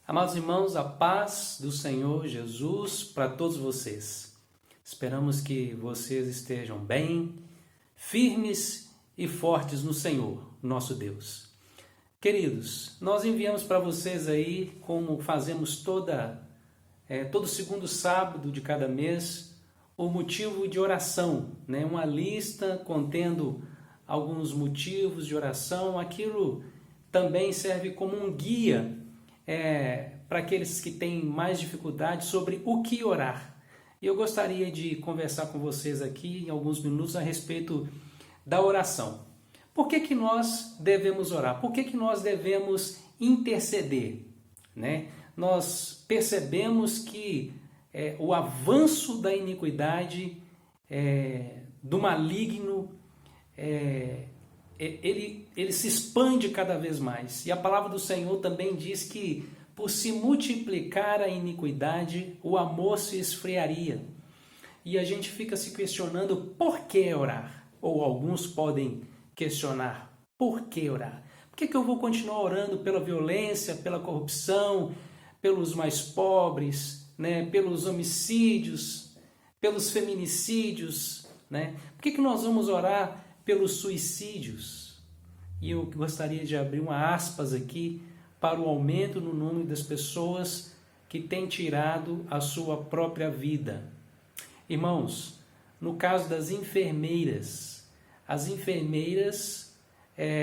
Amados irmãos, a paz do Senhor Jesus para todos vocês. Esperamos que vocês estejam bem, firmes e fortes no Senhor, nosso Deus. Queridos, nós enviamos para vocês aí, como fazemos todo segundo sábado de cada mês, o motivo de oração, né? Uma lista contendo alguns motivos de oração. Aquilo também serve como um guia para aqueles que têm mais dificuldade sobre o que orar. E eu gostaria de conversar com vocês aqui em alguns minutos a respeito da oração. Por que nós devemos orar? Por que nós devemos interceder? Né? Nós percebemos que o avanço da iniquidade, do maligno, ele se expande cada vez mais. E a palavra do Senhor também diz que por se multiplicar a iniquidade, o amor se esfriaria. E a gente fica se questionando por que orar? Ou alguns podem questionar por que orar? Por que eu vou continuar orando pela violência, pela corrupção, pelos mais pobres, né? Pelos homicídios, pelos feminicídios, né? Por que nós vamos orar pelos suicídios? E eu gostaria de abrir uma aspas aqui para o aumento no número das pessoas que têm tirado a sua própria vida. Irmãos, no caso das enfermeiras, as enfermeiras,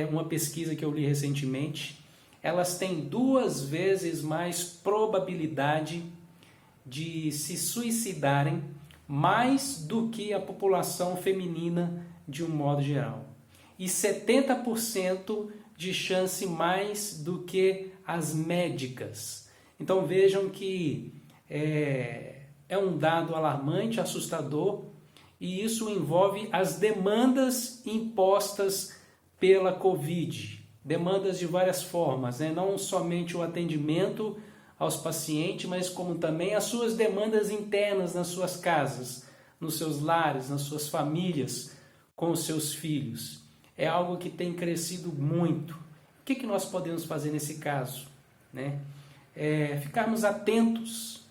uma pesquisa que eu li recentemente, elas têm 2 vezes mais probabilidade de se suicidarem, mais do que a população feminina de um modo geral. E 70% de chance mais do que as médicas. Então vejam que é um dado alarmante, assustador, e isso envolve as demandas impostas pela Covid. Demandas de várias formas, né? Não somente o atendimento aos pacientes, mas como também as suas demandas internas nas suas casas, nos seus lares, nas suas famílias, com os seus filhos. É algo que tem crescido muito. O que nós podemos fazer nesse caso? Né? Ficarmos atentos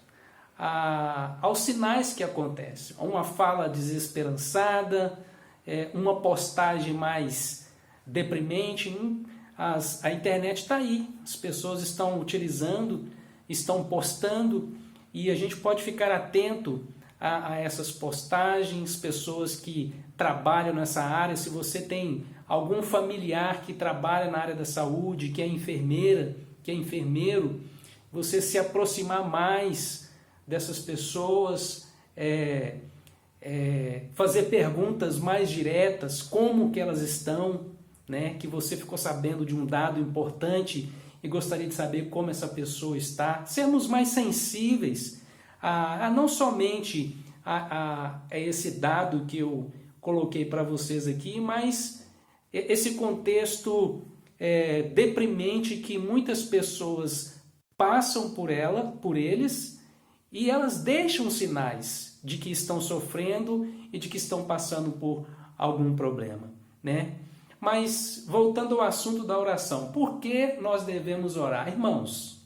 aos sinais que acontecem. Uma fala desesperançada, uma postagem mais deprimente. A internet está aí, as pessoas estão utilizando, estão postando, e a gente pode ficar atento a essas postagens, pessoas que trabalham nessa área. Se você tem algum familiar que trabalha na área da saúde, que é enfermeira, que é enfermeiro, você se aproximar mais dessas pessoas, fazer perguntas mais diretas, como que elas estão, né? Que você ficou sabendo de um dado importante e gostaria de saber como essa pessoa está. Sermos mais sensíveis a não somente a esse dado que eu coloquei para vocês aqui, mas esse contexto deprimente que muitas pessoas passam por eles, e elas deixam sinais de que estão sofrendo e de que estão passando por algum problema, né? Mas voltando ao assunto da oração, por que nós devemos orar? Irmãos,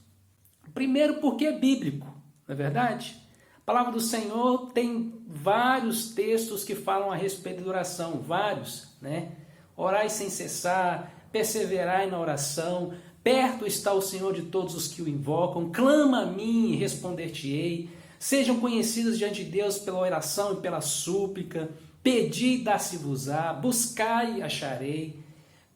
primeiro porque é bíblico, não é verdade? A palavra do Senhor tem vários textos que falam a respeito da oração, vários, né? Orai sem cessar, perseverai na oração, perto está o Senhor de todos os que o invocam, clama a mim e responder-te-ei, sejam conhecidos diante de Deus pela oração e pela súplica, pedi e dá-se-vos-á, buscai e acharei.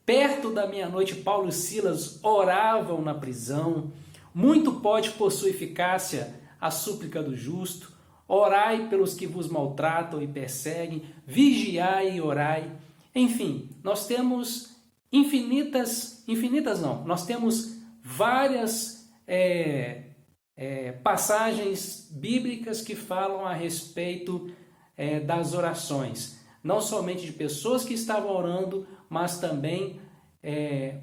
Perto da meia-noite, Paulo e Silas oravam na prisão, muito pode por sua eficácia a súplica do justo, orai pelos que vos maltratam e perseguem, vigiai e orai. Enfim, nós temos nós temos várias passagens bíblicas que falam a respeito das orações, não somente de pessoas que estavam orando, mas também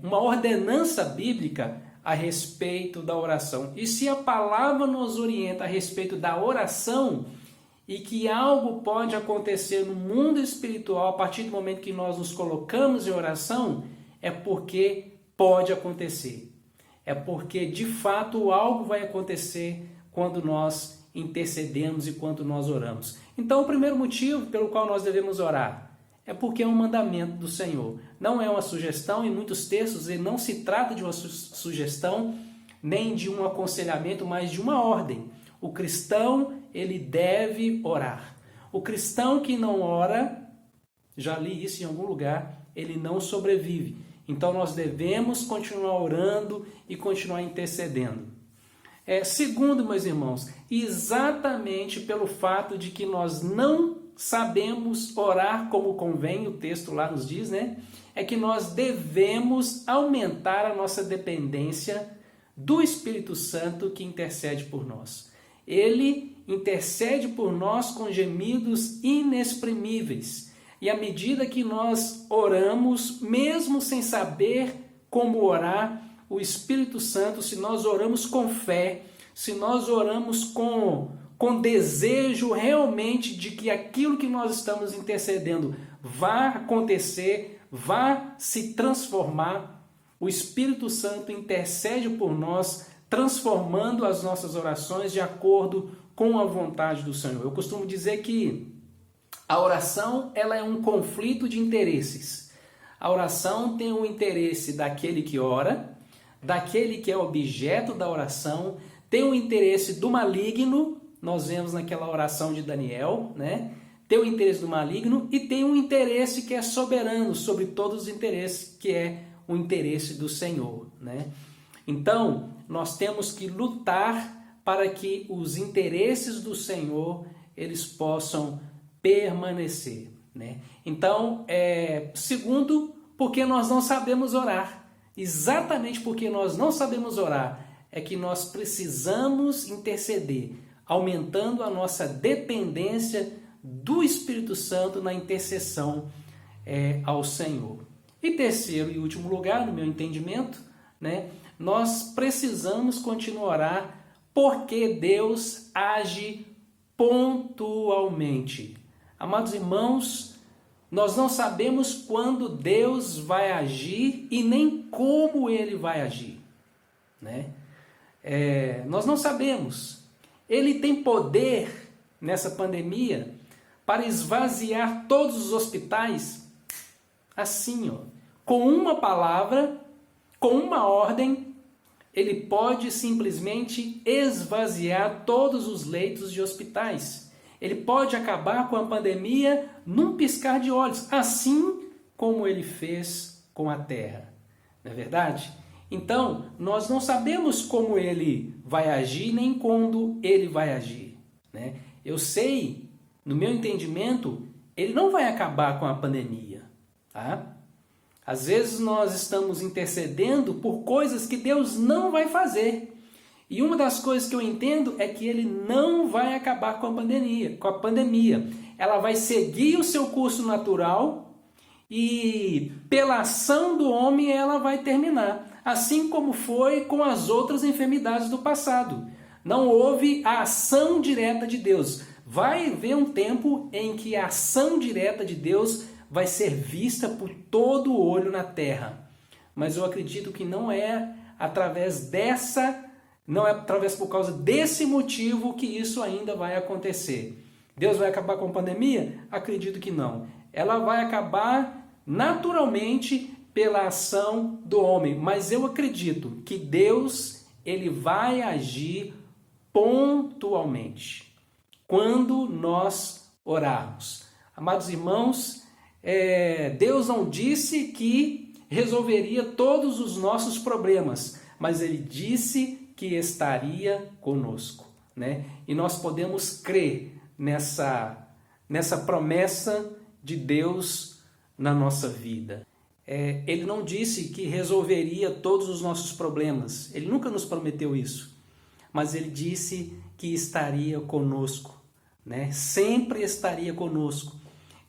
uma ordenança bíblica a respeito da oração. E se a palavra nos orienta a respeito da oração, e que algo pode acontecer no mundo espiritual a partir do momento que nós nos colocamos em oração, é porque pode acontecer. É porque, de fato, algo vai acontecer quando nós intercedemos e quando nós oramos. Então, o primeiro motivo pelo qual nós devemos orar é porque é um mandamento do Senhor. Não é uma sugestão, em muitos textos ele não se trata de uma sugestão, nem de um aconselhamento, mas de uma ordem. O cristão, ele deve orar. O cristão que não ora, já li isso em algum lugar, ele não sobrevive. Então nós devemos continuar orando e continuar intercedendo. Segundo, meus irmãos, exatamente pelo fato de que nós não sabemos orar como convém, o texto lá nos diz, né? É que nós devemos aumentar a nossa dependência do Espírito Santo que intercede por nós. Ele intercede por nós com gemidos inexprimíveis. E à medida que nós oramos, mesmo sem saber como orar, o Espírito Santo, se nós oramos com fé, se nós oramos com desejo realmente de que aquilo que nós estamos intercedendo vá acontecer, vá se transformar, o Espírito Santo intercede por nós, transformando as nossas orações de acordo com a vontade do Senhor. Eu costumo dizer que a oração ela é um conflito de interesses. A oração tem o interesse daquele que ora, daquele que é objeto da oração, tem o interesse do maligno, nós vemos naquela oração de Daniel, né? Tem o interesse do maligno e tem um interesse que é soberano sobre todos os interesses, que é o interesse do Senhor, né? Então, nós temos que lutar para que os interesses do Senhor, eles possam permanecer, né? Então, segundo, porque nós não sabemos orar. Exatamente porque nós não sabemos orar, é que nós precisamos interceder, aumentando a nossa dependência do Espírito Santo na intercessão ao Senhor. E terceiro e último lugar, no meu entendimento, né, nós precisamos continuar a orar porque Deus age pontualmente. Amados irmãos, nós não sabemos quando Deus vai agir e nem como Ele vai agir, né? Nós não sabemos. Ele tem poder nessa pandemia para esvaziar todos os hospitais assim, ó, com uma palavra, com uma ordem, ele pode simplesmente esvaziar todos os leitos de hospitais. Ele pode acabar com a pandemia num piscar de olhos, assim como ele fez com a terra. Não é verdade? Então, nós não sabemos como ele vai agir, nem quando ele vai agir, né? Eu sei, no meu entendimento, ele não vai acabar com a pandemia, tá? Às vezes nós estamos intercedendo por coisas que Deus não vai fazer. E uma das coisas que eu entendo é que ele não vai acabar com a pandemia. Ela vai seguir o seu curso natural e pela ação do homem ela vai terminar. Assim como foi com as outras enfermidades do passado. Não houve a ação direta de Deus. Vai haver um tempo em que a ação direta de Deus vai ser vista por todo o olho na terra. Mas eu acredito que não é através por causa desse motivo que isso ainda vai acontecer. Deus vai acabar com a pandemia? Acredito que não. Ela vai acabar naturalmente pela ação do homem, mas eu acredito que Deus ele vai agir pontualmente quando nós orarmos. Amados irmãos, Deus não disse que resolveria todos os nossos problemas, mas Ele disse que estaria conosco, né? E nós podemos crer nessa promessa de Deus na nossa vida. Ele não disse que resolveria todos os nossos problemas. Ele nunca nos prometeu isso. Mas Ele disse que estaria conosco, né? Sempre estaria conosco.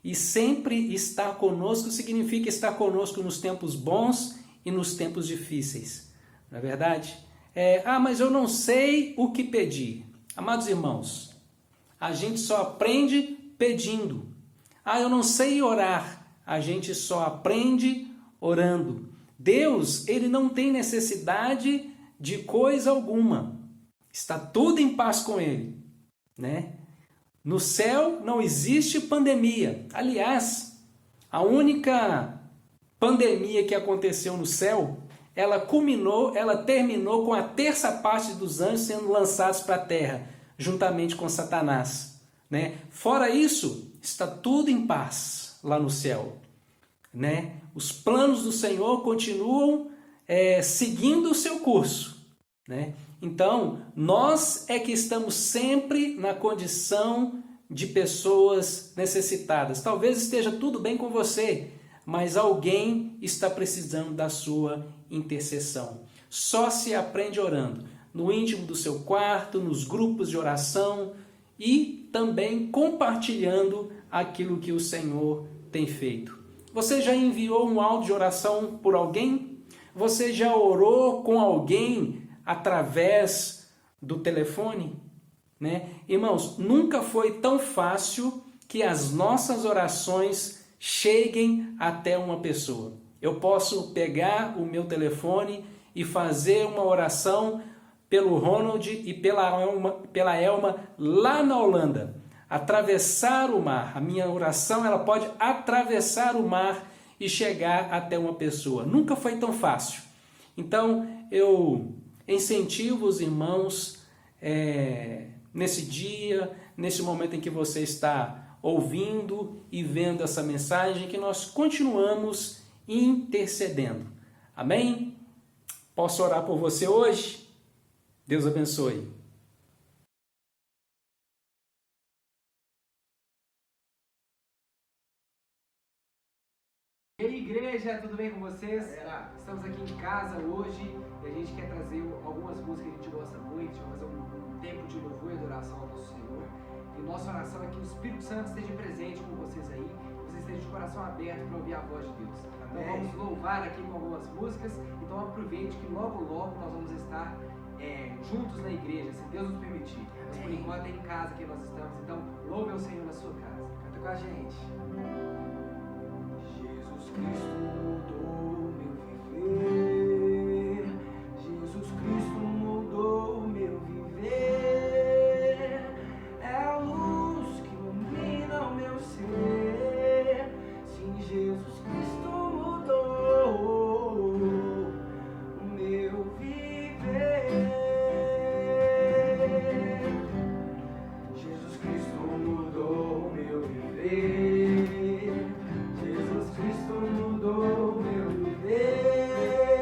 E sempre estar conosco significa estar conosco nos tempos bons e nos tempos difíceis. Não é verdade? Mas eu não sei o que pedir. Amados irmãos, a gente só aprende pedindo. Eu não sei orar. A gente só aprende orando. Deus, Ele não tem necessidade de coisa alguma. Está tudo em paz com Ele, né? No céu não existe pandemia. Aliás, a única pandemia que aconteceu no céu, ela terminou com a terça parte dos anjos sendo lançados para a terra, juntamente com Satanás, né? Fora isso, está tudo em paz lá no céu, né? Os planos do Senhor continuam seguindo o seu curso, né? Então, nós é que estamos sempre na condição de pessoas necessitadas. Talvez esteja tudo bem com você, mas alguém está precisando da sua intercessão. Só se aprende orando, no íntimo do seu quarto, nos grupos de oração e também compartilhando aquilo que o Senhor tem feito. Você já enviou um áudio de oração por alguém? Você já orou com alguém através do telefone? Né? Irmãos, nunca foi tão fácil que as nossas orações cheguem até uma pessoa. Eu posso pegar o meu telefone e fazer uma oração pelo Ronald e pela Elma lá na Holanda. Atravessar o mar. A minha oração ela pode atravessar o mar e chegar até uma pessoa. Nunca foi tão fácil. Então, eu incentivo os irmãos nesse dia, nesse momento em que você está ouvindo e vendo essa mensagem, que nós continuamos intercedendo. Amém? Posso orar por você hoje? Deus abençoe. E aí, igreja, tudo bem com vocês? Estamos aqui em casa hoje e a gente quer trazer algumas músicas que a gente gosta muito. A gente vai fazer um tempo de louvor e adoração ao nosso Senhor. E nossa oração é que o Espírito Santo esteja presente com vocês aí, que vocês estejam de coração aberto para ouvir a voz de Deus. Então vamos louvar aqui com algumas músicas. Então aproveite que logo nós vamos estar juntos na igreja, se Deus nos permitir. Mas por enquanto é em casa que nós estamos, então louve ao Senhor na sua casa. Canta com a gente. Jesus Cristo mudou meu viver. Jesus Cristo mudou meu viver. É a luz que ilumina o meu ser. Sim, Jesus Cristo mudou o meu viver. Jesus Cristo mudou o meu viver. Jesus Cristo mudou meu viver.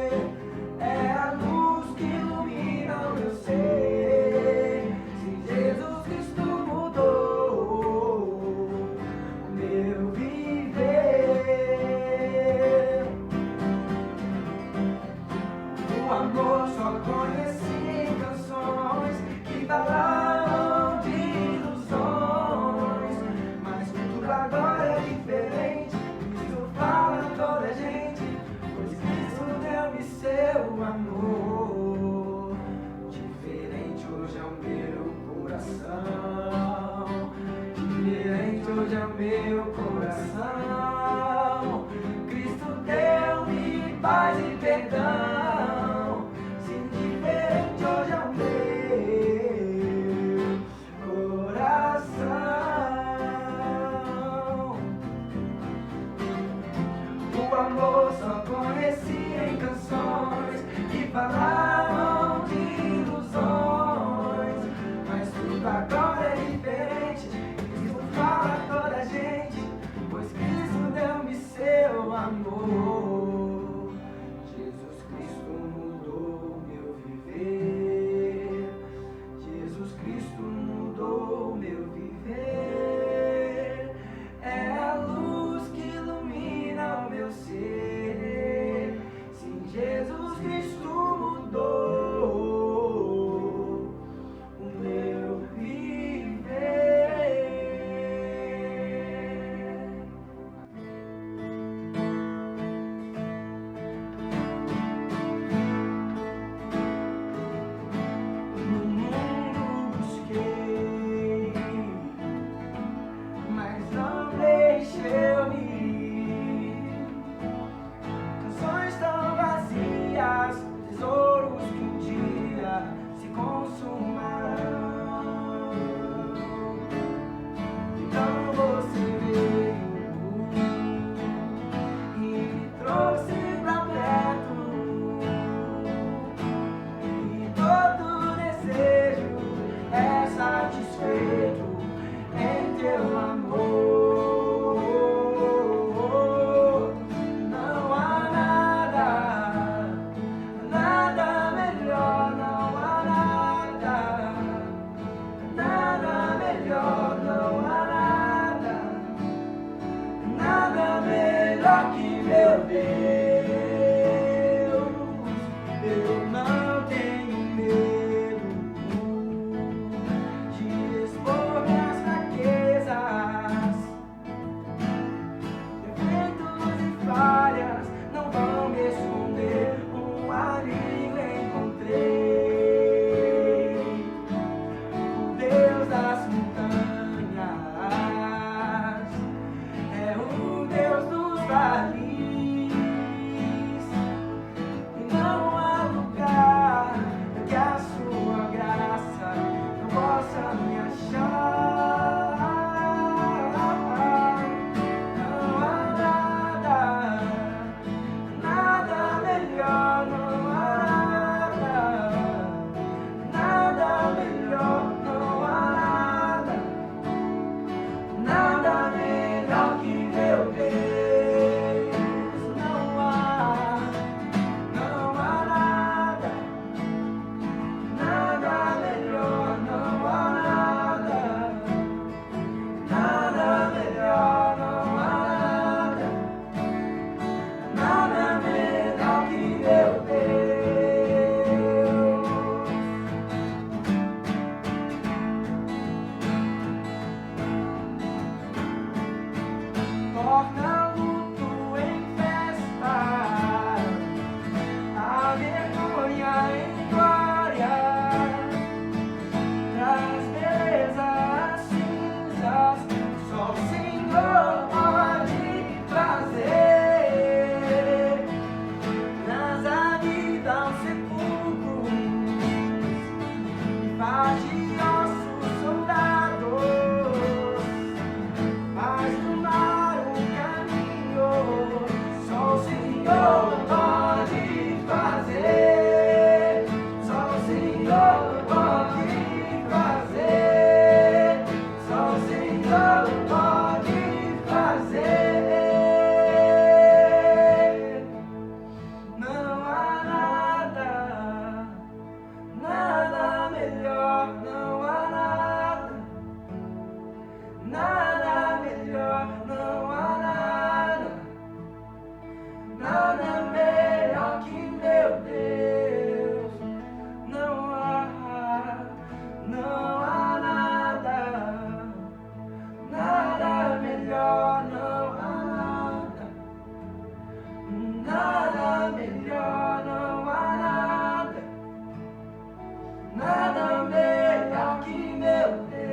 nada melhor que meu Deus.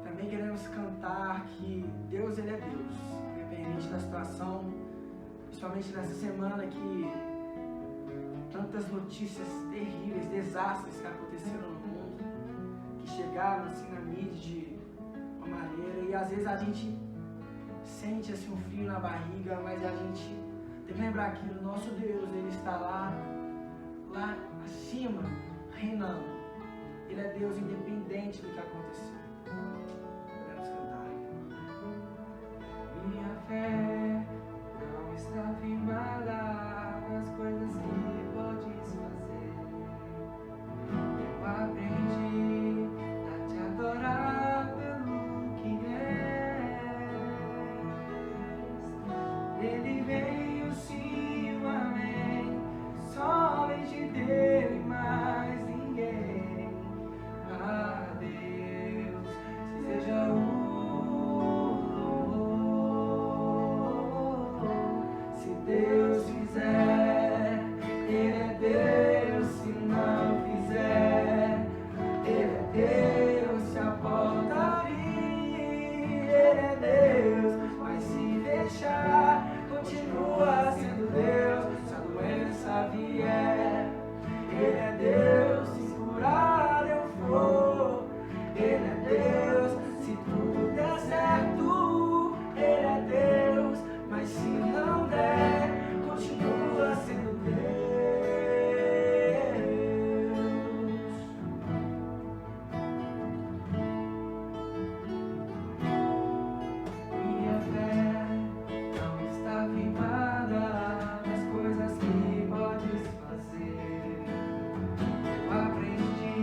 Também queremos cantar que Deus, Ele é Deus, independente da situação, principalmente nessa semana que tantas notícias terríveis, desastres que aconteceram no mundo, que chegaram assim na mídia de uma maneira, e às vezes a gente sente assim um frio na barriga, mas a gente tem que lembrar que o nosso Deus, Ele está lá acima, reinando. Ele é Deus independente do que aconteceu. Podemos cantar. Minha fé não está firmada nas coisas que podes fazer. Eu aprendi a te adorar pelo que és. Ele veio sim, o amém, somente dele, mais ninguém. A Deus seja o louvor. Se Deus fizer, Ele é Deus. Se não fizer, Ele é Deus. Se a porta abrir, Ele é Deus. Mas se fechar, continua sendo Deus. Se a doença vier, Ele é Deus. Se curar eu for, Ele é Deus. Se tudo der certo, Ele é Deus. Mas se não der, continua sendo Deus. Minha fé não está firmada nas coisas que podes fazer. Eu aprendi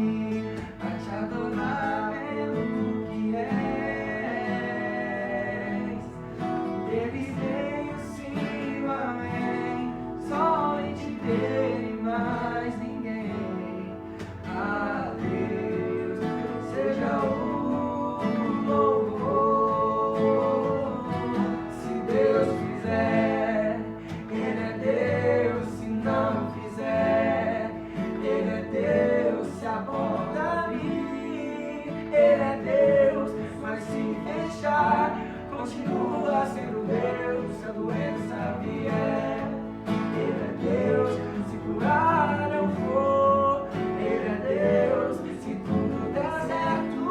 a te adorar pelo que és. Ele veio sim, o amém, somente dele, mais ninguém. A Deus seja o louvor. Se Deus fizer, Ele é Deus. Se não fizer, Ele é Deus. Se a porta abrir, Ele é Deus. Mas se fechar, continua sendo Deus. Se a doença vier, Ele é Deus. Se curar eu for, Ele é Deus. Se tudo der certo,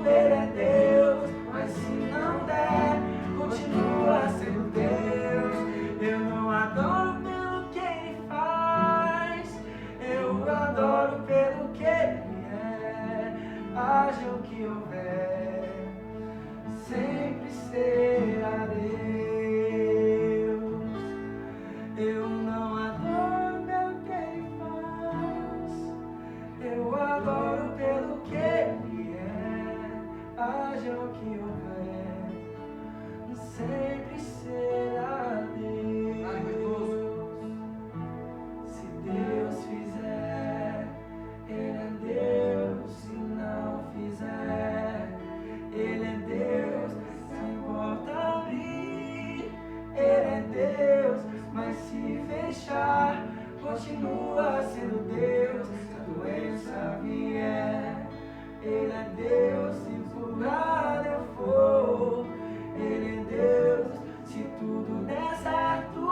Ele é Deus. Mas se não der, continua sendo Deus. Eu não adoro pelo que Ele faz, eu adoro pelo que Ele é. Haja o que houver, sempre será Deus. Eu não adoro pelo que Ele faz, eu adoro pelo que Ele é. Haja o que houver, sempre será Deus. Se Deus fizer, Ele é Deus. Se não fizer, Ele é Deus. Se a porta abrir, Ele é Deus. Mas se fechar, continua sendo Deus. Se a doença vier, Ele é Deus. Se curar eu for, Ele é Deus. Se tudo der certo,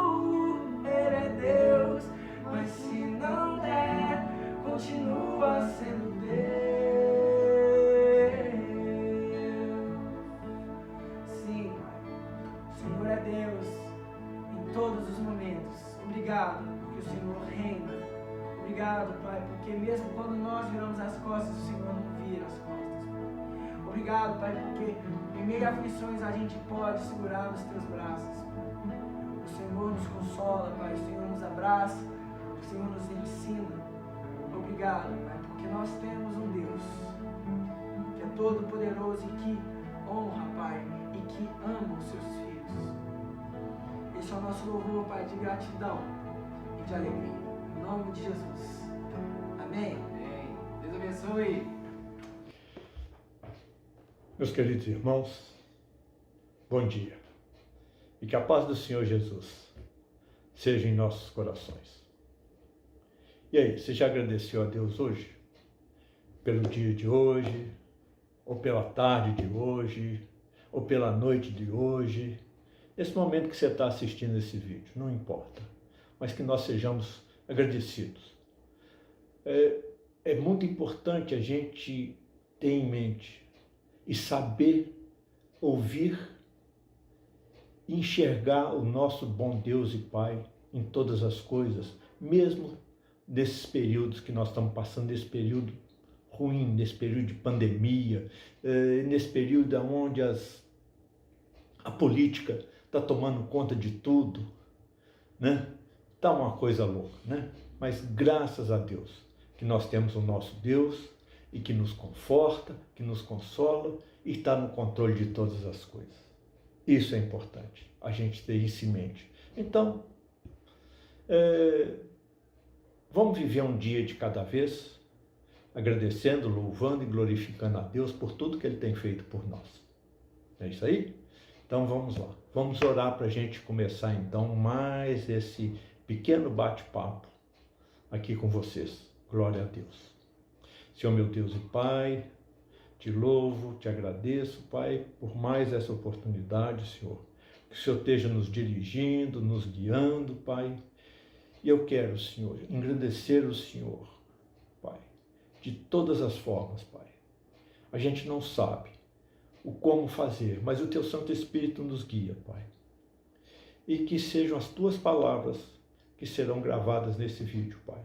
Ele é Deus. Mas se não der, continua sendo Deus. Sim, Pai, o Senhor é Deus em todos os momentos. Obrigado porque o Senhor reina. Obrigado, Pai, porque mesmo quando nós viramos as costas, o Senhor não vira as costas, Pai. Obrigado, Pai, porque em meio a aflições a gente pode segurar nos Teus braços, Pai. O Senhor nos consola, Pai, o Senhor nos abraça, o Senhor nos ensina. Obrigado, Pai, porque nós temos um Deus que é todo poderoso e que honra, Pai, e que ama os seus filhos. Esse é o nosso louvor, Pai, de gratidão e de alegria. Em nome de Jesus. Amém. Amém. Deus abençoe. Meus queridos irmãos, bom dia. e que a paz do Senhor Jesus seja em nossos corações. E aí, você já agradeceu a Deus hoje? Pelo dia de hoje, ou pela tarde de hoje, ou pela noite de hoje, nesse momento que você está assistindo esse vídeo, não importa, mas que nós sejamos agradecidos. É muito importante a gente ter em mente e saber ouvir e enxergar o nosso bom Deus e Pai em todas as coisas, mesmo nesses períodos que nós estamos passando, nesse período ruim, nesse período de pandemia, nesse período onde a política está tomando conta de tudo, né? Está uma coisa louca, né? Mas graças a Deus que nós temos o nosso Deus e que nos conforta, que nos consola e está no controle de todas as coisas. Isso é importante, a gente ter isso em mente. Então, vamos viver um dia de cada vez, agradecendo, louvando e glorificando a Deus por tudo que Ele tem feito por nós. É isso aí? Então vamos lá. Vamos orar para a gente começar então mais esse pequeno bate-papo aqui com vocês. Glória a Deus. Senhor meu Deus e Pai, te louvo, te agradeço, Pai, por mais essa oportunidade, Senhor. Que o Senhor esteja nos dirigindo, nos guiando, Pai. E eu quero, Senhor, engrandecer o Senhor, Pai, de todas as formas, Pai. A gente não sabe o como fazer, mas o Teu Santo Espírito nos guia, Pai. E que sejam as Tuas palavras que serão gravadas nesse vídeo, Pai.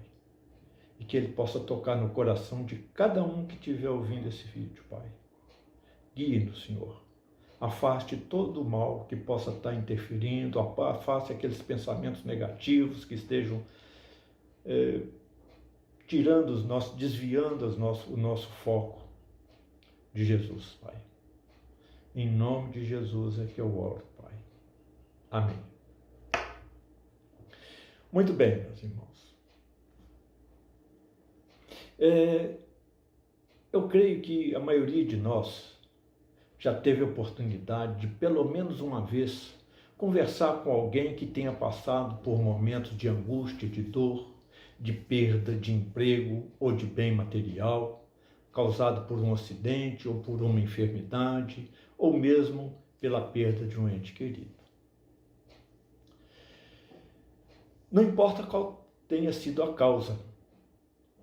E que ele possa tocar no coração de cada um que estiver ouvindo esse vídeo, Pai. Guie-nos, Senhor. Afaste todo o mal que possa estar interferindo, afaste aqueles pensamentos negativos que estejam desviando o nosso foco de Jesus, Pai. Em nome de Jesus é que eu oro, Pai. Amém. Muito bem, meus irmãos. Eu creio que a maioria de nós já teve a oportunidade de, pelo menos uma vez, conversar com alguém que tenha passado por momentos de angústia, de dor, de perda de emprego ou de bem material, causado por um acidente ou por uma enfermidade, ou mesmo pela perda de um ente querido. Não importa qual tenha sido a causa,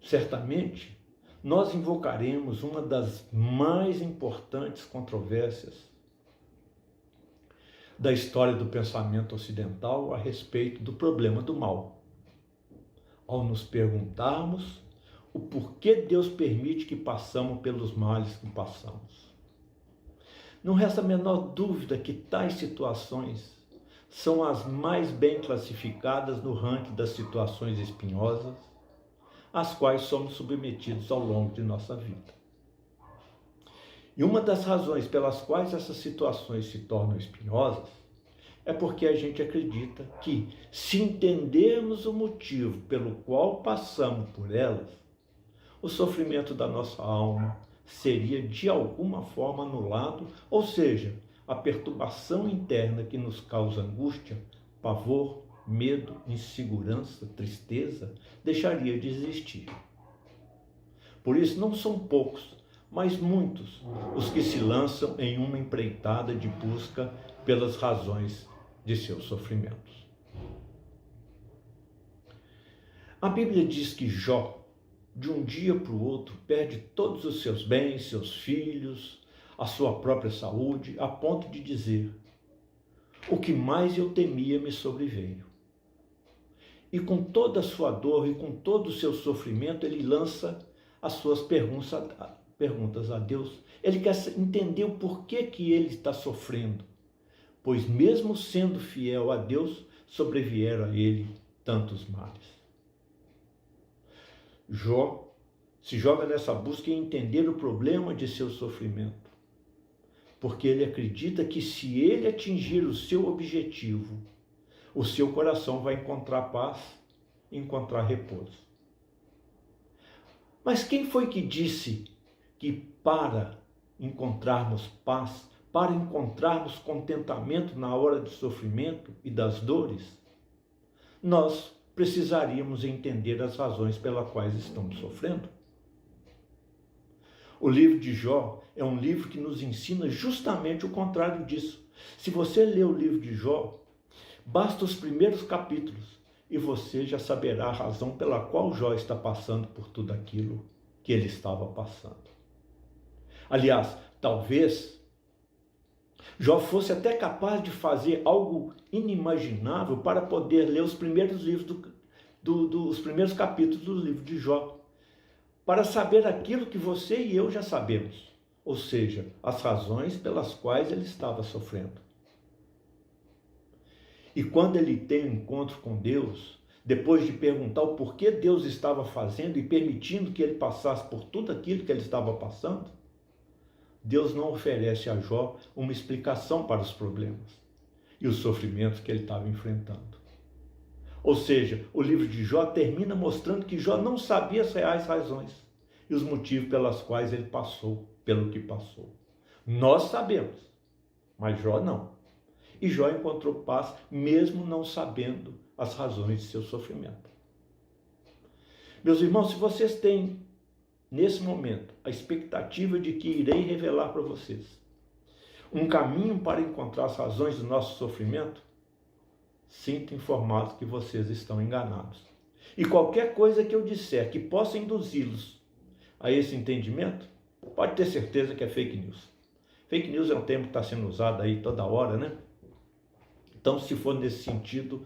certamente nós invocaremos uma das mais importantes controvérsias da história do pensamento ocidental a respeito do problema do mal, ao nos perguntarmos o porquê Deus permite que passamos pelos males que passamos. Não resta a menor dúvida que tais situações são as mais bem classificadas no ranking das situações espinhosas, às quais somos submetidos ao longo de nossa vida. E uma das razões pelas quais essas situações se tornam espinhosas é porque a gente acredita que, se entendermos o motivo pelo qual passamos por elas, o sofrimento da nossa alma seria de alguma forma anulado, ou seja, a perturbação interna que nos causa angústia, pavor, medo, insegurança, tristeza, deixaria de existir. Por isso não são poucos, mas muitos, os que se lançam em uma empreitada de busca pelas razões de seus sofrimentos. A Bíblia diz que Jó, de um dia para o outro, perde todos os seus bens, seus filhos, a sua própria saúde, a ponto de dizer: o que mais eu temia me sobreveio. E com toda a sua dor e com todo o seu sofrimento, ele lança as suas perguntas a Deus. Ele quer entender o porquê que ele está sofrendo, pois mesmo sendo fiel a Deus, sobrevieram a ele tantos males. Jó se joga nessa busca em entender o problema de seu sofrimento, porque ele acredita que se ele atingir o seu objetivo, o seu coração vai encontrar paz, encontrar repouso. Mas quem foi que disse que para encontrarmos paz, para encontrarmos contentamento na hora do sofrimento e das dores, nós precisaríamos entender as razões pelas quais estamos sofrendo. O livro de Jó é um livro que nos ensina justamente o contrário disso. Se você ler o livro de Jó, basta os primeiros capítulos e você já saberá a razão pela qual Jó está passando por tudo aquilo que ele estava passando. Aliás, talvez Jó fosse até capaz de fazer algo inimaginável para poder ler os primeiros livros os primeiros capítulos do livro de Jó, para saber aquilo que você e eu já sabemos, ou seja, as razões pelas quais ele estava sofrendo. E quando ele tem um encontro com Deus, depois de perguntar o porquê Deus estava fazendo e permitindo que ele passasse por tudo aquilo que ele estava passando, Deus não oferece a Jó uma explicação para os problemas e os sofrimentos que ele estava enfrentando. Ou seja, o livro de Jó termina mostrando que Jó não sabia as reais razões e os motivos pelas quais ele passou, pelo que passou. Nós sabemos, mas Jó não. E Jó encontrou paz mesmo não sabendo as razões de seu sofrimento. Meus irmãos, se vocês têm nesse momento a expectativa de que irei revelar para vocês um caminho para encontrar as razões do nosso sofrimento, sinto informados que vocês estão enganados. E qualquer coisa que eu disser que possa induzi-los a esse entendimento, pode ter certeza que é fake news. Fake news é um termo que está sendo usado aí toda hora, né? Então, se for nesse sentido,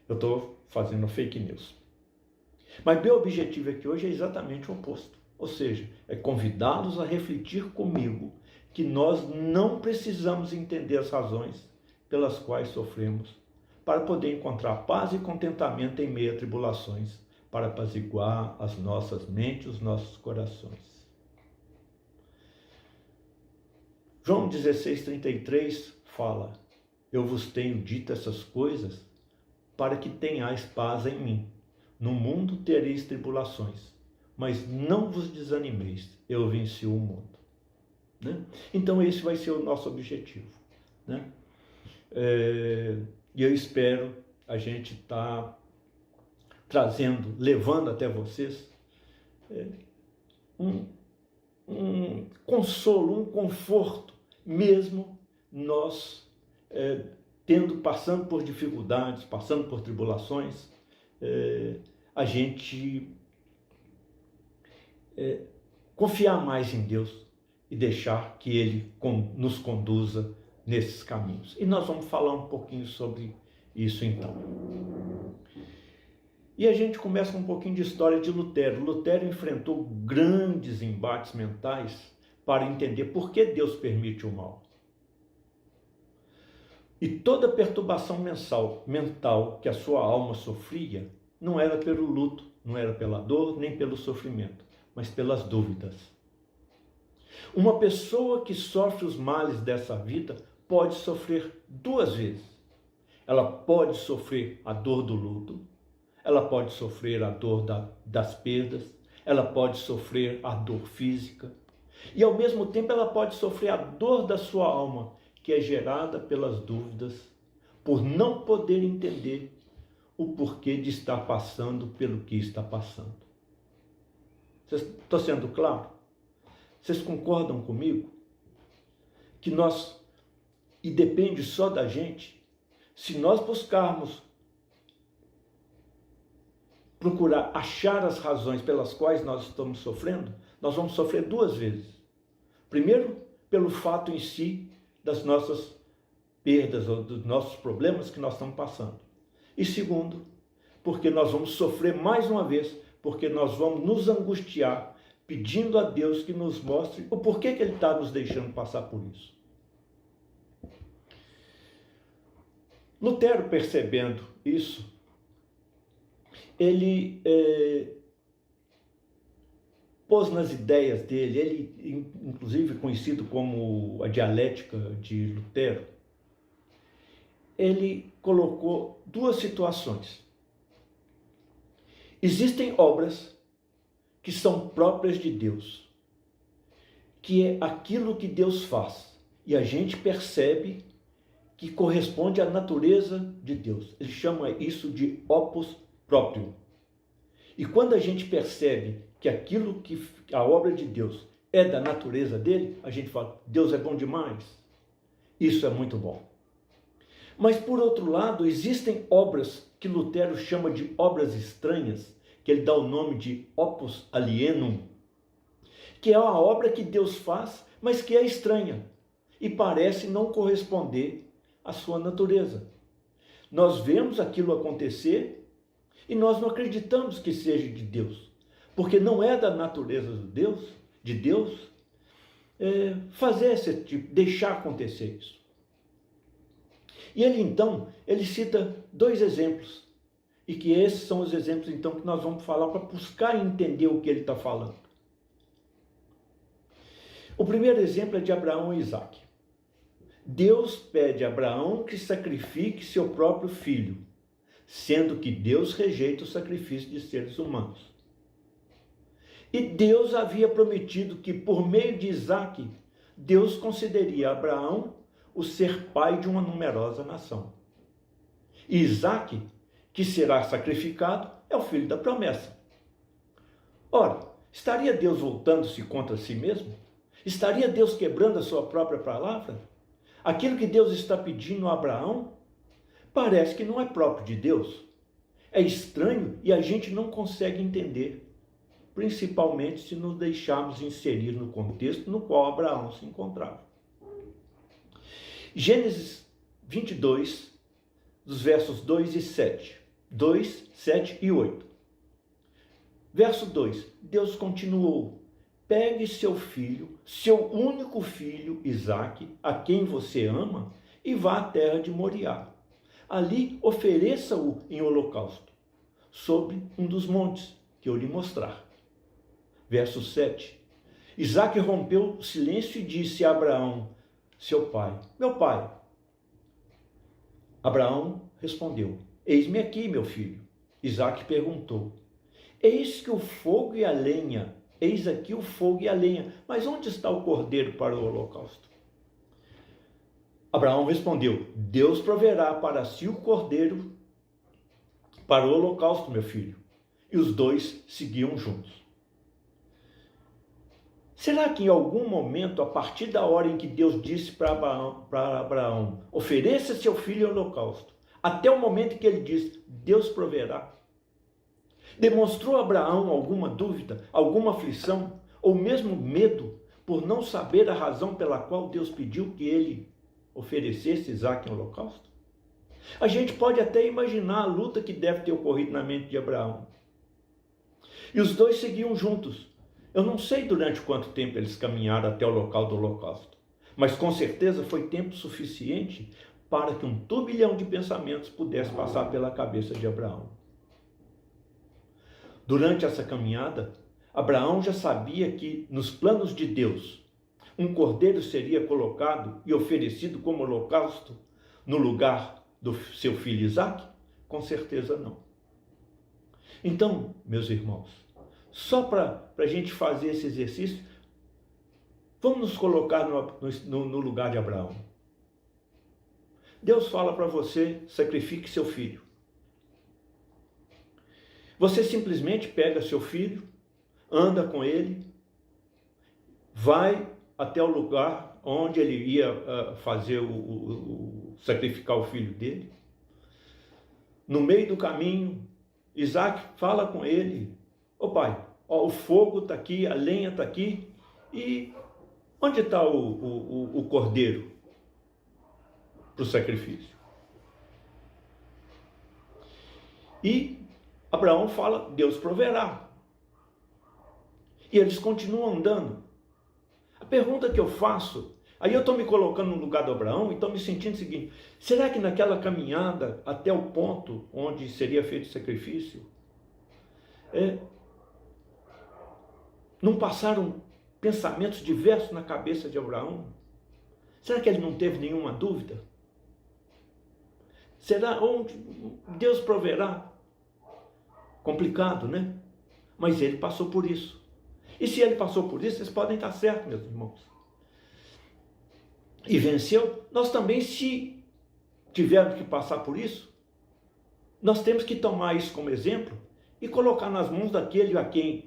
eu estou fazendo fake news. Mas meu objetivo aqui hoje é exatamente o oposto. Ou seja, é convidá-los a refletir comigo que nós não precisamos entender as razões pelas quais sofremos para poder encontrar paz e contentamento em meio a tribulações, para apaziguar as nossas mentes, os nossos corações. João 16:33 fala: eu vos tenho dito essas coisas para que tenhais paz em mim. No mundo tereis tribulações, mas não vos desanimeis, eu venci o mundo. Né? Então esse vai ser o nosso objetivo. Né? E eu espero a gente estar trazendo, levando até vocês um consolo, um conforto, mesmo nós passando por dificuldades, passando por tribulações, a gente confiar mais em Deus e deixar que Ele nos conduza nesses caminhos. E nós vamos falar um pouquinho sobre isso então. E a gente começa com um pouquinho de história de Lutero. Lutero enfrentou grandes embates mentais para entender por que Deus permite o mal. E toda perturbação mental que a sua alma sofria não era pelo luto, não era pela dor, nem pelo sofrimento, mas pelas dúvidas. Uma pessoa que sofre os males dessa vida pode sofrer duas vezes. Ela pode sofrer a dor do luto, ela pode sofrer a dor das perdas, ela pode sofrer a dor física e ao mesmo tempo ela pode sofrer a dor da sua alma, que é gerada pelas dúvidas, por não poder entender o porquê de estar passando pelo que está passando. Estou sendo claro? Vocês concordam comigo? Que e depende só da gente, se nós buscarmos procurar achar as razões pelas quais nós estamos sofrendo, nós vamos sofrer duas vezes. Primeiro, pelo fato em si das nossas perdas ou dos nossos problemas que nós estamos passando. E segundo, porque nós vamos sofrer mais uma vez, porque nós vamos nos angustiar, pedindo a Deus que nos mostre o porquê que Ele está nos deixando passar por isso. Lutero, percebendo isso, ele pôs nas ideias dele, ele inclusive conhecido como a dialética de Lutero, ele colocou duas situações. Existem obras que são próprias de Deus, que é aquilo que Deus faz e a gente percebe que corresponde à natureza de Deus. Ele chama isso de opus próprio. E quando a gente percebe que aquilo que a obra de Deus é da natureza dele, a gente fala, Deus é bom demais. Isso é muito bom. Mas, por outro lado, existem obras que Lutero chama de obras estranhas, que ele dá o nome de opus alienum, que é uma obra que Deus faz, mas que é estranha e parece não corresponder à sua natureza. Nós vemos aquilo acontecer e nós não acreditamos que seja de Deus, porque não é da natureza de Deus, fazer esse tipo, deixar acontecer isso. E ele cita 2 exemplos, e que esses são os exemplos então que nós vamos falar para buscar entender o que ele está falando. O primeiro exemplo é de Abraão e Isaque. Deus pede a Abraão que sacrifique seu próprio filho, sendo que Deus rejeita o sacrifício de seres humanos. E Deus havia prometido que por meio de Isaque, Deus concederia a Abraão o ser pai de uma numerosa nação. E Isaque, que será sacrificado, é o filho da promessa. Ora, estaria Deus voltando-se contra si mesmo? Estaria Deus quebrando a sua própria palavra? Aquilo que Deus está pedindo a Abraão parece que não é próprio de Deus. É estranho e a gente não consegue entender, principalmente se nos deixarmos inserir no contexto no qual Abraão se encontrava. Gênesis 22, dos versos 2 e 7. 2, 7 e 8. Verso 2. Deus continuou: pegue seu filho, seu único filho, Isaque, a quem você ama, e vá à terra de Moriá. Ali ofereça-o em holocausto, sobre um dos montes que eu lhe mostrar. Verso 7. Isaque rompeu o silêncio e disse a Abraão, seu pai: meu pai. Abraão respondeu: eis-me aqui, meu filho. Isaque perguntou: eis que o fogo e a lenha, eis aqui o fogo e a lenha, mas onde está o cordeiro para o holocausto? Abraão respondeu: Deus proverá para si o cordeiro para o holocausto, meu filho. E os dois seguiam juntos. Será que em algum momento, a partir da hora em que Deus disse para Abraão, ofereça seu filho ao holocausto, até o momento em que ele disse, Deus proverá, demonstrou a Abraão alguma dúvida, alguma aflição, ou mesmo medo, por não saber a razão pela qual Deus pediu que ele oferecesse Isaque em holocausto? A gente pode até imaginar a luta que deve ter ocorrido na mente de Abraão. E os dois seguiam juntos. Eu não sei durante quanto tempo eles caminharam até o local do holocausto, mas com certeza foi tempo suficiente para que um turbilhão de pensamentos pudesse passar pela cabeça de Abraão. Durante essa caminhada, Abraão já sabia que, nos planos de Deus, um cordeiro seria colocado e oferecido como holocausto no lugar do seu filho Isaque? Com certeza não. Então, meus irmãos, só para a gente fazer esse exercício, vamos nos colocar no lugar de Abraão. Deus fala para você, sacrifique seu filho. Você simplesmente pega seu filho, anda com ele, vai até o lugar onde ele ia fazer sacrificar o filho dele. No meio do caminho, Isaque fala com ele: ô pai, o fogo está aqui, a lenha está aqui, e onde está o cordeiro para o sacrifício? E Abraão fala: Deus proverá. E eles continuam andando. A pergunta que eu faço, aí eu estou me colocando no lugar do Abraão e estou me sentindo o seguinte: será que naquela caminhada até o ponto onde seria feito o sacrifício, não passaram pensamentos diversos na cabeça de Abraão? Será que ele não teve nenhuma dúvida? Será onde Deus proverá? Complicado, né? Mas ele passou por isso. E se ele passou por isso, vocês podem estar certos, meus irmãos. e venceu, nós também, se tivermos que passar por isso, nós temos que tomar isso como exemplo e colocar nas mãos daquele a quem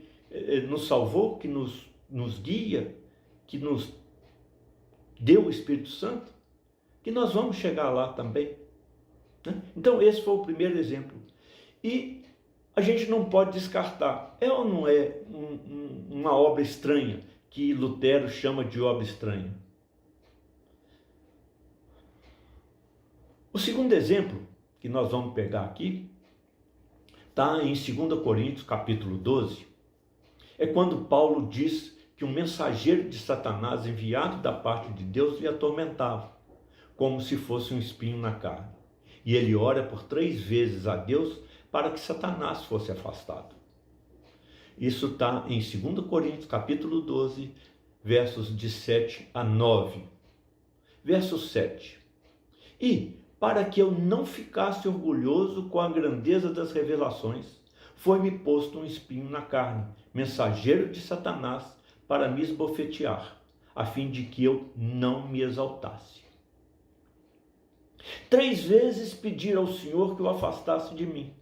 nos salvou, que nos guia, que nos deu o Espírito Santo, que nós vamos chegar lá também, né? Então esse foi o primeiro exemplo. E a gente não pode descartar, é ou não é uma obra estranha, que Lutero chama de obra estranha? O segundo exemplo que nós vamos pegar aqui está em 2 Coríntios capítulo 12. É quando Paulo diz que um mensageiro de Satanás enviado da parte de Deus lhe atormentava, como se fosse um espinho na carne. E ele ora por 3 vezes a Deus para que Satanás fosse afastado. Isso está em 2 Coríntios capítulo 12, versos de 7 a 9. Verso 7. E, para que eu não ficasse orgulhoso com a grandeza das revelações, foi-me posto um espinho na carne, mensageiro de Satanás, para me esbofetear, a fim de que eu não me exaltasse. 3 vezes pedi ao Senhor que o afastasse de mim.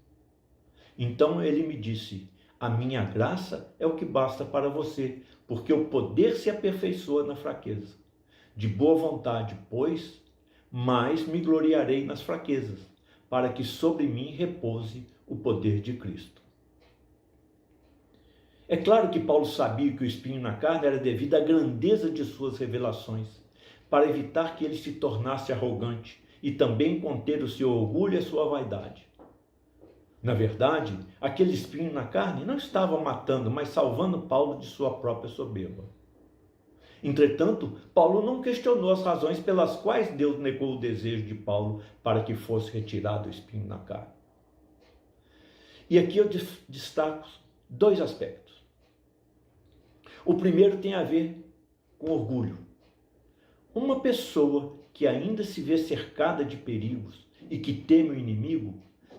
Então ele me disse: a minha graça é o que basta para você, porque o poder se aperfeiçoa na fraqueza. De boa vontade, pois, mas me gloriarei nas fraquezas, para que sobre mim repouse o poder de Cristo. É claro que Paulo sabia que o espinho na carne era devido à grandeza de suas revelações, para evitar que ele se tornasse arrogante e também conter o seu orgulho e a sua vaidade. Na verdade, aquele espinho na carne não estava matando, mas salvando Paulo de sua própria soberba. Entretanto, Paulo não questionou as razões pelas quais Deus negou o desejo de Paulo para que fosse retirado o espinho na carne. E aqui eu destaco 2 aspectos. O primeiro tem a ver com orgulho. Uma pessoa que ainda se vê cercada de perigos e que teme o inimigo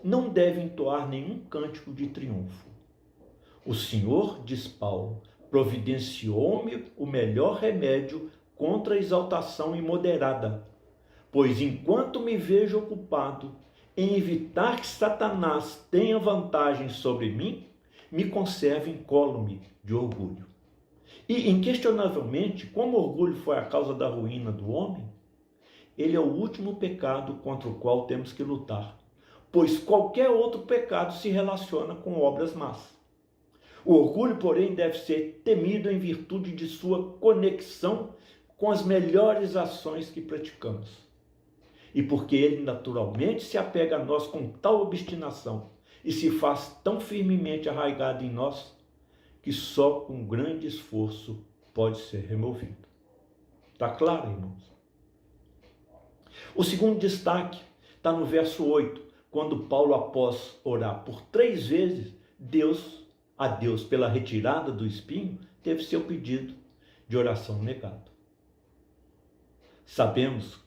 não deve entoar nenhum cântico de triunfo. O Senhor, diz Paulo, providenciou-me o melhor remédio contra a exaltação imoderada, pois enquanto me vejo ocupado em evitar que Satanás tenha vantagem sobre mim, me conservo incólume de orgulho. E, inquestionavelmente, como o orgulho foi a causa da ruína do homem, ele é o último pecado contra o qual temos que lutar, pois qualquer outro pecado se relaciona com obras más. O orgulho, porém, deve ser temido em virtude de sua conexão com as melhores ações que praticamos. E porque ele naturalmente se apega a nós com tal obstinação e se faz tão firmemente arraigado em nós, que só com grande esforço pode ser removido. Está claro, irmãos? O segundo destaque está no verso 8, quando Paulo, após orar por 3 vezes, a Deus pela retirada do espinho, teve seu pedido de oração negado. Sabemos,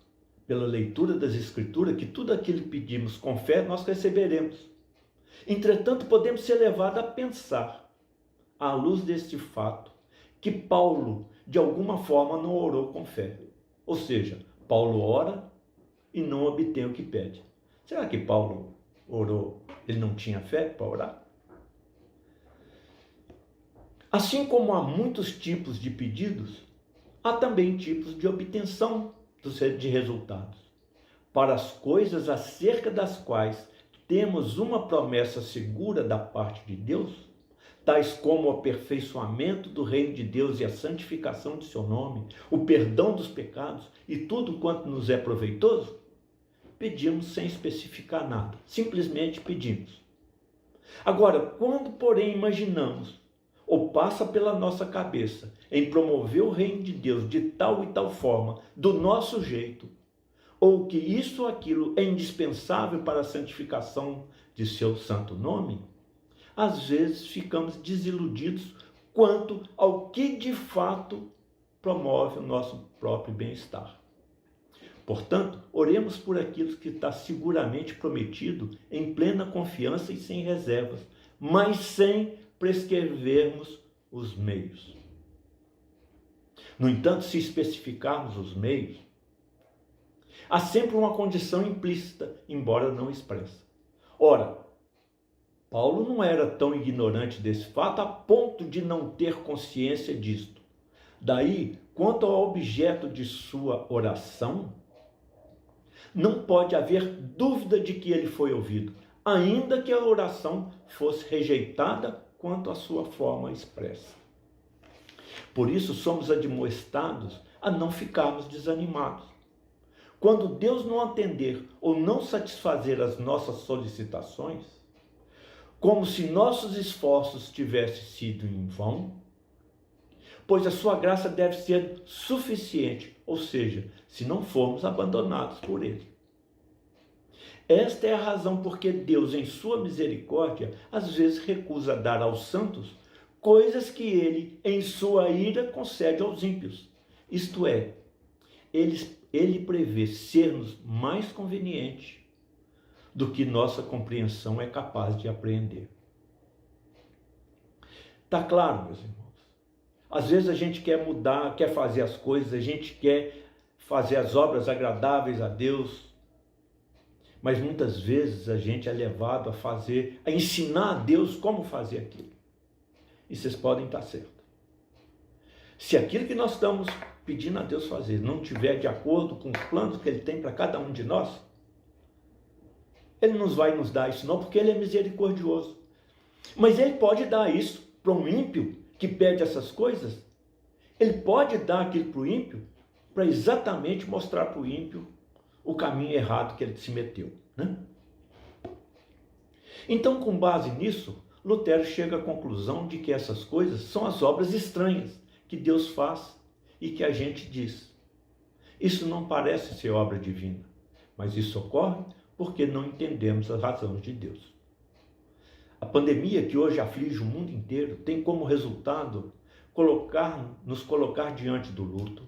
pela leitura das Escrituras, que tudo aquilo que pedimos com fé, nós receberemos. Entretanto, podemos ser levados a pensar, à luz deste fato, que Paulo, de alguma forma, não orou com fé. Ou seja, Paulo ora e não obtém o que pede. Será que Paulo orou, ele não tinha fé para orar? Assim como há muitos tipos de pedidos, há também tipos de obtenção de resultados. Para as coisas acerca das quais temos uma promessa segura da parte de Deus, tais como o aperfeiçoamento do reino de Deus e a santificação de seu nome, o perdão dos pecados e tudo quanto nos é proveitoso, pedimos sem especificar nada, simplesmente pedimos. Agora, quando, porém, imaginamos ou passa pela nossa cabeça em promover o reino de Deus de tal e tal forma, do nosso jeito, ou que isso ou aquilo é indispensável para a santificação de seu santo nome, às vezes ficamos desiludidos quanto ao que de fato promove o nosso próprio bem-estar. Portanto, oremos por aquilo que está seguramente prometido, em plena confiança e sem reservas, mas sem prescrevermos os meios. No entanto, se especificarmos os meios, Há sempre uma condição implícita, embora não expressa. Ora, Paulo não era tão ignorante desse fato a ponto de não ter consciência disto. Daí, quanto ao objeto de sua oração, não pode haver dúvida de que ele foi ouvido, ainda que a oração fosse rejeitada quanto à sua forma expressa. Por isso, somos admoestados a não ficarmos desanimados. Quando Deus não atender ou não satisfazer as nossas solicitações, como se nossos esforços tivessem sido em vão, pois a sua graça deve ser suficiente, ou seja, se não formos abandonados por Ele. Esta é a razão porque Deus, em sua misericórdia, às vezes recusa dar aos santos coisas que Ele, em sua ira, concede aos ímpios. Isto é, Ele prevê ser-nos mais conveniente do que nossa compreensão é capaz de apreender. Está claro, meus irmãos? Às vezes a gente quer mudar, quer fazer as coisas, a gente quer fazer as obras agradáveis a Deus, mas muitas vezes a gente é levado a ensinar a Deus como fazer aquilo. E vocês podem estar certos. Se aquilo que nós estamos pedindo a Deus fazer não estiver de acordo com os planos que Ele tem para cada um de nós, Ele não vai nos dar isso não, porque Ele é misericordioso. Mas Ele pode dar isso para um ímpio que pede essas coisas. Ele pode dar aquilo para o ímpio para exatamente mostrar para o ímpio o caminho errado que ele se meteu, né? Então, com base nisso, Lutero chega à conclusão de que essas coisas são as obras estranhas que Deus faz e que a gente diz. Isso não parece ser obra divina, mas isso ocorre porque não entendemos as razões de Deus. A pandemia que hoje aflige o mundo inteiro tem como resultado nos colocar diante do luto,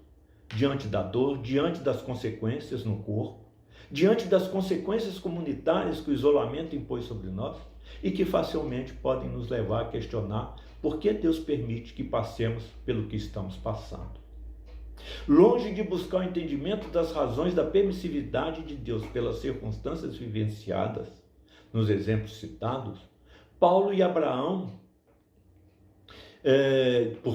diante da dor, diante das consequências no corpo, diante das consequências comunitárias que o isolamento impôs sobre nós e que facilmente podem nos levar a questionar por que Deus permite que passemos pelo que estamos passando. Longe de buscar o entendimento das razões da permissividade de Deus pelas circunstâncias vivenciadas, nos exemplos citados, por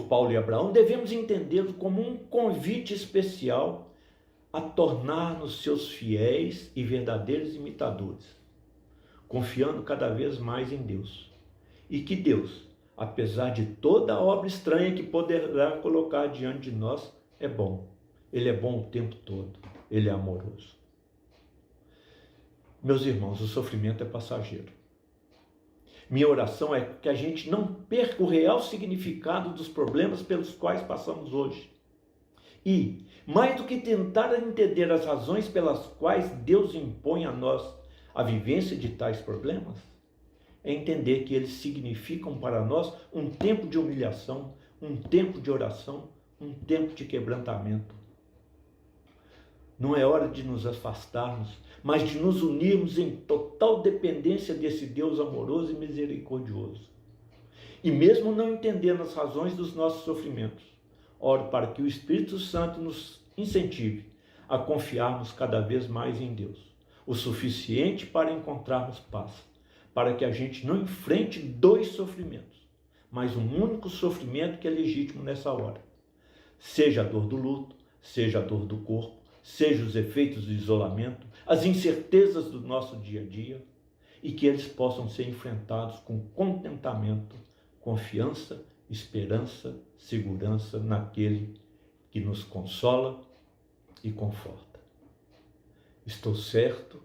Paulo e Abraão, devemos entendê-lo como um convite especial a tornar-nos seus fiéis e verdadeiros imitadores, confiando cada vez mais em Deus. E que Deus, apesar de toda a obra estranha que poderá colocar diante de nós, é bom. Ele é bom o tempo todo. Ele é amoroso. Meus irmãos, o sofrimento é passageiro. Minha oração é que a gente não perca o real significado dos problemas pelos quais passamos hoje. E, mais do que tentar entender as razões pelas quais Deus impõe a nós a vivência de tais problemas, é entender que eles significam para nós um tempo de humilhação, um tempo de oração, um tempo de quebrantamento. Não é hora de nos afastarmos, mas de nos unirmos em total dependência desse Deus amoroso e misericordioso. E mesmo não entendendo as razões dos nossos sofrimentos, oro para que o Espírito Santo nos incentive a confiarmos cada vez mais em Deus, o suficiente para encontrarmos paz, para que a gente não enfrente dois sofrimentos, mas um único sofrimento que é legítimo nessa hora. Seja a dor do luto, seja a dor do corpo, seja os efeitos do isolamento, as incertezas do nosso dia a dia, e que eles possam ser enfrentados com contentamento, confiança, esperança, segurança naquele que nos consola e conforta. Estou certo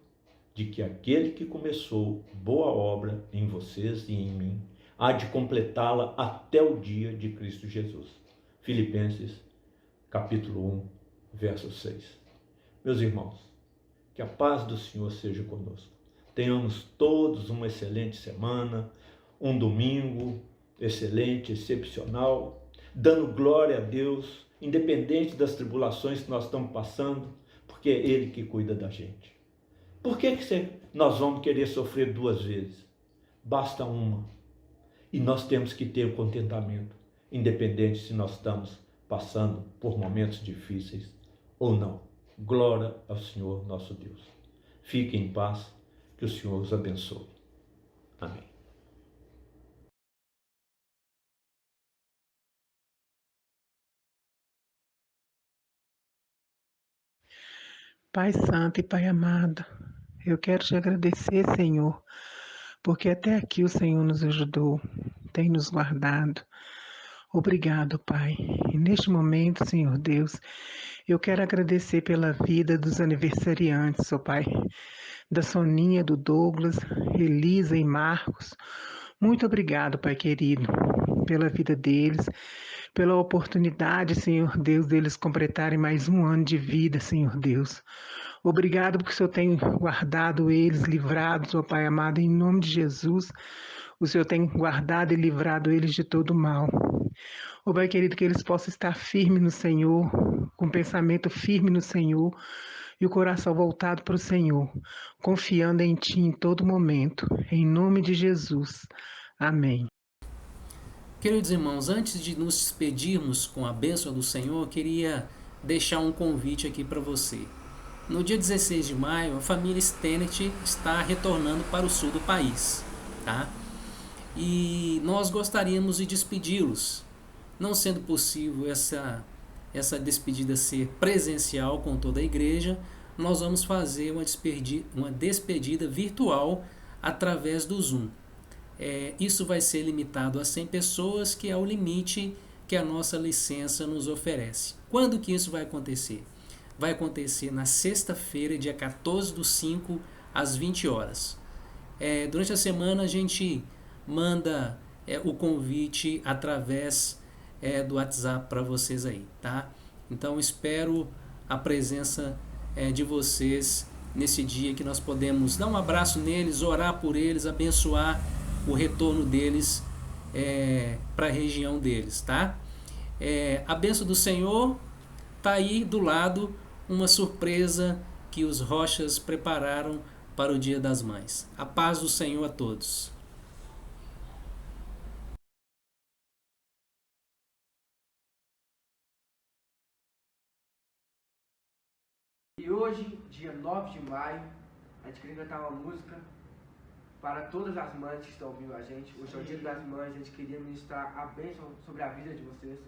de que aquele que começou boa obra em vocês e em mim, há de completá-la até o dia de Cristo Jesus. Filipenses, capítulo 1, verso 6. Meus irmãos, que a paz do Senhor seja conosco. Tenhamos todos uma excelente semana, um domingo excelente, excepcional, dando glória a Deus, independente das tribulações que nós estamos passando, porque é Ele que cuida da gente. Por que nós vamos querer sofrer duas vezes? Basta uma. E nós temos que ter o contentamento, independente se nós estamos passando por momentos difíceis ou não. Glória ao Senhor nosso Deus. Fiquem em paz, que o Senhor os abençoe. Amém. Pai Santo e Pai amado, eu quero te agradecer, Senhor, porque até aqui o Senhor nos ajudou, tem nos guardado. Obrigado, Pai. E neste momento, Senhor Deus, eu quero agradecer pela vida dos aniversariantes, ó Pai, da Soninha, do Douglas, Elisa e Marcos. Muito obrigado, Pai querido, pela vida deles, pela oportunidade, Senhor Deus, deles completarem mais um ano de vida, Senhor Deus. Obrigado porque o Senhor tem guardado eles, livrados, ó Pai amado, em nome de Jesus. O Senhor tem guardado e livrado eles de todo mal. Ó Pai querido, que eles possam estar firmes no Senhor, com o pensamento firme no Senhor e o coração voltado para o Senhor, confiando em Ti em todo momento. Em nome de Jesus. Amém. Queridos irmãos, antes de nos despedirmos com a bênção do Senhor, eu queria deixar um convite aqui para você. No dia 16 de maio, a família Stennett está retornando para o sul do país, tá? E nós gostaríamos de despedi-los. Não sendo possível essa despedida ser presencial com toda a igreja, nós vamos fazer uma despedida virtual através do Zoom. Isso vai ser limitado a 100 pessoas, que é o limite que a nossa licença nos oferece. Quando que isso vai acontecer? Vai acontecer na sexta-feira, dia 14/5, às 20 horas. Durante a semana a gente manda o convite através do WhatsApp para vocês aí, tá? Então espero a presença de vocês nesse dia, que nós podemos dar um abraço neles, orar por eles, abençoar o retorno deles para a região deles, tá? A bênção do Senhor tá aí do lado, uma surpresa que os Rochas prepararam para o Dia das Mães. A paz do Senhor a todos. E hoje, dia 9 de maio, a gente queria cantar uma música para todas as mães que estão ouvindo a gente. Hoje é o Dia das Mães, a gente queria ministrar a bênção sobre a vida de vocês.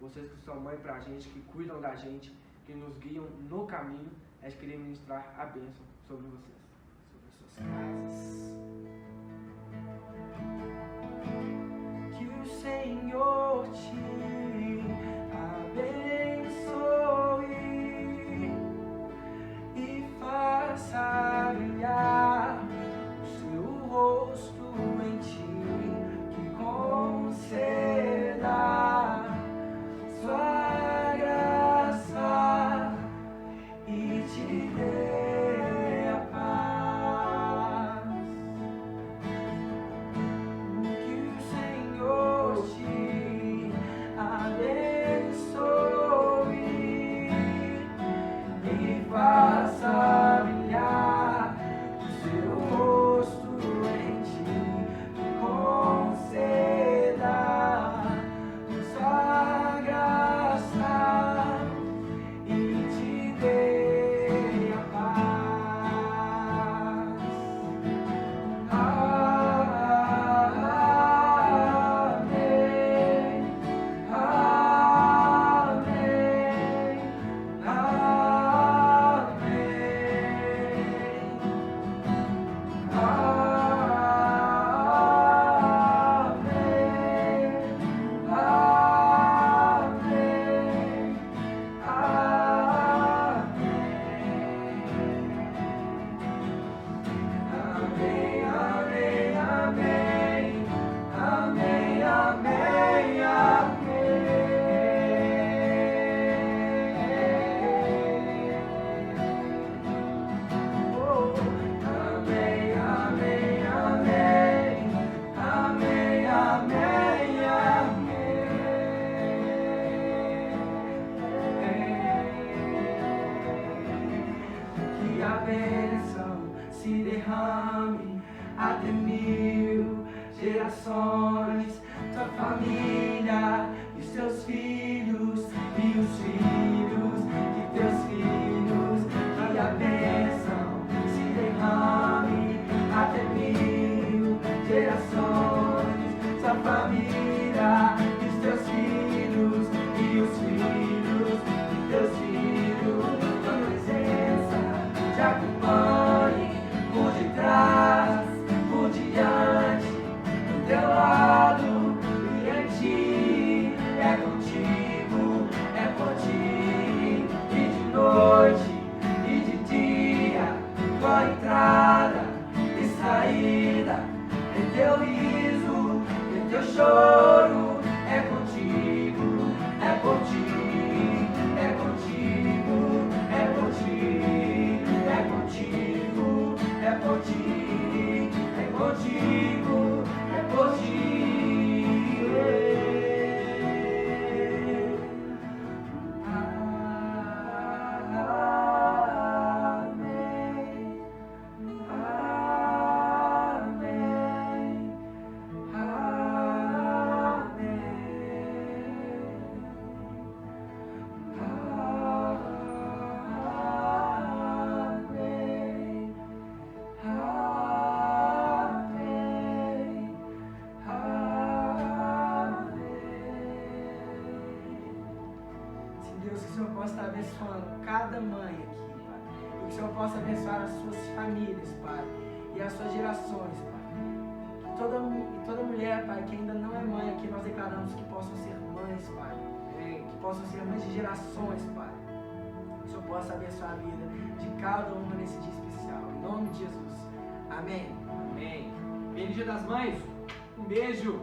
Vocês que são mãe pra gente, que cuidam da gente, que nos guiam no caminho. A gente queria ministrar a bênção sobre vocês, sobre as suas casas. Que o Senhor te abençoe e faça brilhar o seu rosto em ti, que conceda sua graça e te dê a paz. Que o Senhor te abençoe e faça brilhar o seu rosto em ti, que conceda sua graça e te dê a paz. Amém, amém, que a bênção se derrame até 1000 gerações, tua família e os teus filhos e os filhos de teus filhos. digo, depois de ler. Amém, amém, Deus, que o Senhor possa estar abençoando cada mãe aqui, Pai. E que o Senhor possa abençoar as suas famílias, Pai. E as suas gerações, Pai. E toda mulher, Pai, que ainda não é mãe aqui, nós declaramos que possam ser mães, Pai. Que possam ser mães de gerações, Pai. Que o Senhor possa abençoar a vida de cada uma nesse dia especial. Em nome de Jesus. Amém. Amém. Feliz Dia das Mães. Um beijo.